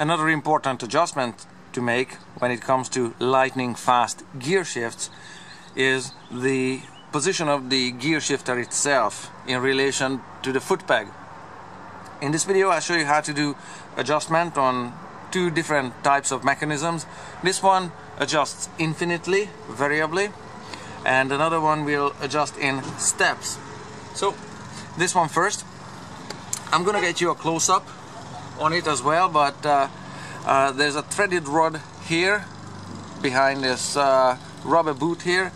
Another important adjustment to make when it comes to lightning fast gear shifts is the position of the gear shifter itself in relation to the foot peg. In this video I'll show you how to do adjustment on two different types of mechanisms. This one adjusts infinitely, variably, and another one will adjust in steps. So this one first. I'm gonna get you a close-up on it as well, but there's a threaded rod here behind this rubber boot here.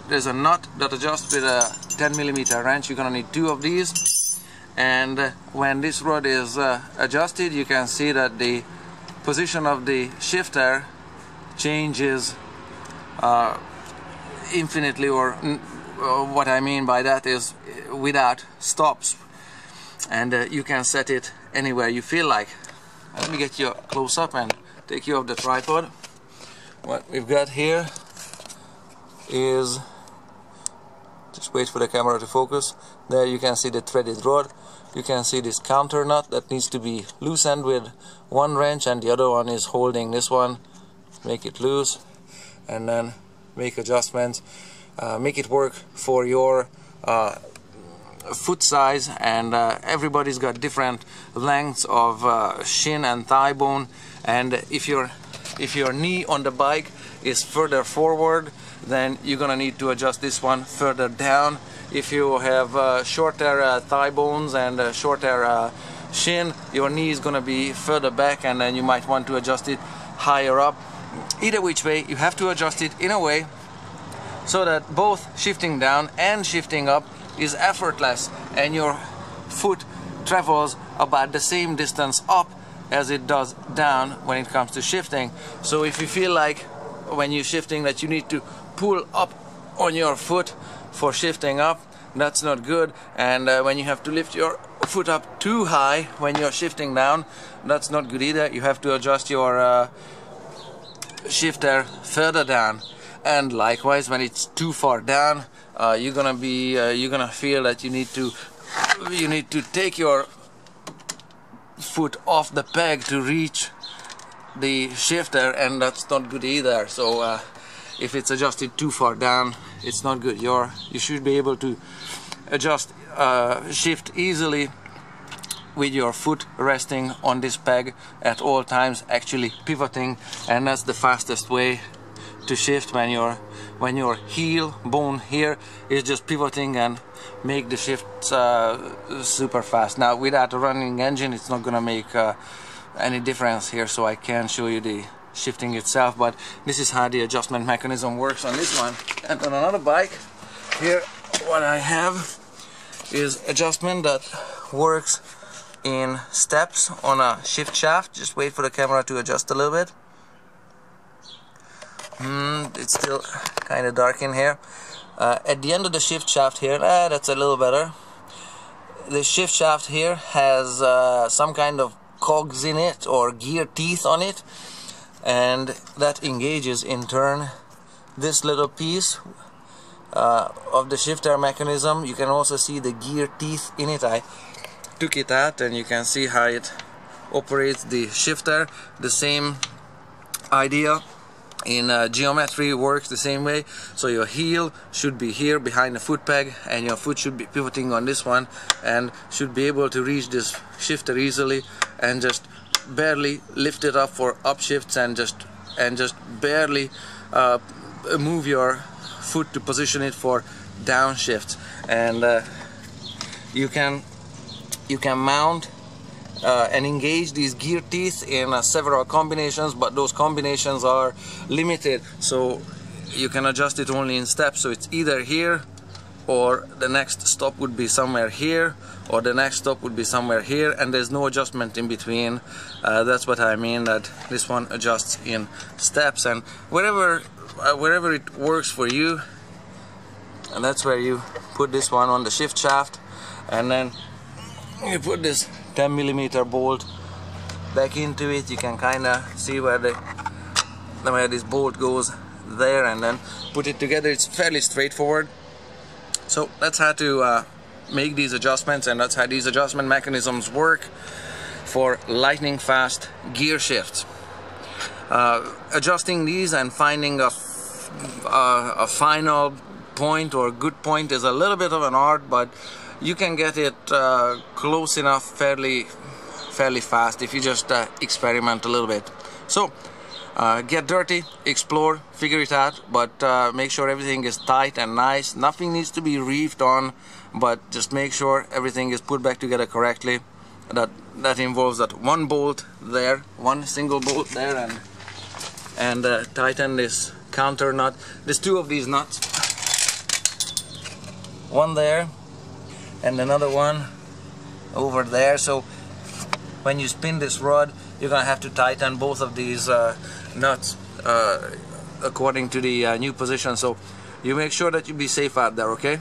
There's a nut that adjusts with a 10mm wrench. You're gonna need two of these, and when this rod is adjusted, you can see that the position of the shifter changes infinitely, or what I mean by that is without stops, and you can set it anywhere you feel like. Let me get you a close-up and take you off the tripod. What we've got here is, just wait for the camera to focus. There you can see the threaded rod. You can see this counter nut that needs to be loosened with one wrench, and the other one is holding this one. Make it loose and then make adjustments. Make it work for your foot size, and everybody's got different lengths of shin and thigh bone, and if your knee on the bike is further forward, then you're gonna need to adjust this one further down. If you have shorter thigh bones and shorter shin, your knee is gonna be further back, and then you might want to adjust it higher up. Either which way, you have to adjust it in a way so that both shifting down and shifting up is effortless, and your foot travels about the same distance up as it does down when it comes to shifting. So if you feel like when you're shifting that you need to pull up on your foot for shifting up, that's not good, and when you have to lift your foot up too high when you're shifting down, that's not good either. You have to adjust your shifter further down, and likewise when it's too far down, you're gonna feel that you need to take your foot off the peg to reach the shifter, and that's not good either. So if it's adjusted too far down, it's not good. You should be able to adjust shift easily with your foot resting on this peg at all times, actually pivoting, and that's the fastest way to shift, when your heel bone here is just pivoting and make the shifts super fast. Now without a running engine it's not gonna make any difference here, so I can't show you the shifting itself, but this is how the adjustment mechanism works on this one. And on another bike here, what I have is adjustment that works in steps on a shift shaft. Just wait for the camera to adjust a little bit. It's still kind of dark in here. At the end of the shift shaft here, that's a little better. The shift shaft here has some kind of cogs in it, or gear teeth on it, and that engages in turn this little piece of the shifter mechanism. You can also see the gear teeth in it. I took it out and you can see how it operates the shifter. The same idea in geometry works the same way. So your heel should be here behind the foot peg, and your foot should be pivoting on this one, and should be able to reach this shifter easily, and just barely lift it up for upshifts, and just barely move your foot to position it for downshifts. And you can mount and engage these gear teeth in several combinations, but those combinations are limited, so you can adjust it only in steps. So it's either here, or the next stop would be somewhere here, or the next stop would be somewhere here, and there's no adjustment in between. That's what I mean, that this one adjusts in steps, and wherever it works for you, and that's where you put this one on the shift shaft, and then you put this 10mm bolt back into it. You can kind of see where this bolt goes there, and then put it together. It's fairly straightforward. So that's how to make these adjustments, and that's how these adjustment mechanisms work. for lightning fast gear shifts. Adjusting these and finding a final point or good point is a little bit of an art, but you can get it close enough fairly fast if you just experiment a little bit. So get dirty, explore, figure it out, but make sure everything is tight and nice. Nothing needs to be reefed on, but just make sure everything is put back together correctly. That involves that one bolt there, one single bolt there, and tighten this counter nut. There's two of these nuts, one there and another one over there. So when you spin this rod, you're gonna have to tighten both of these nuts according to the new position. So you make sure that you be safe out there, okay?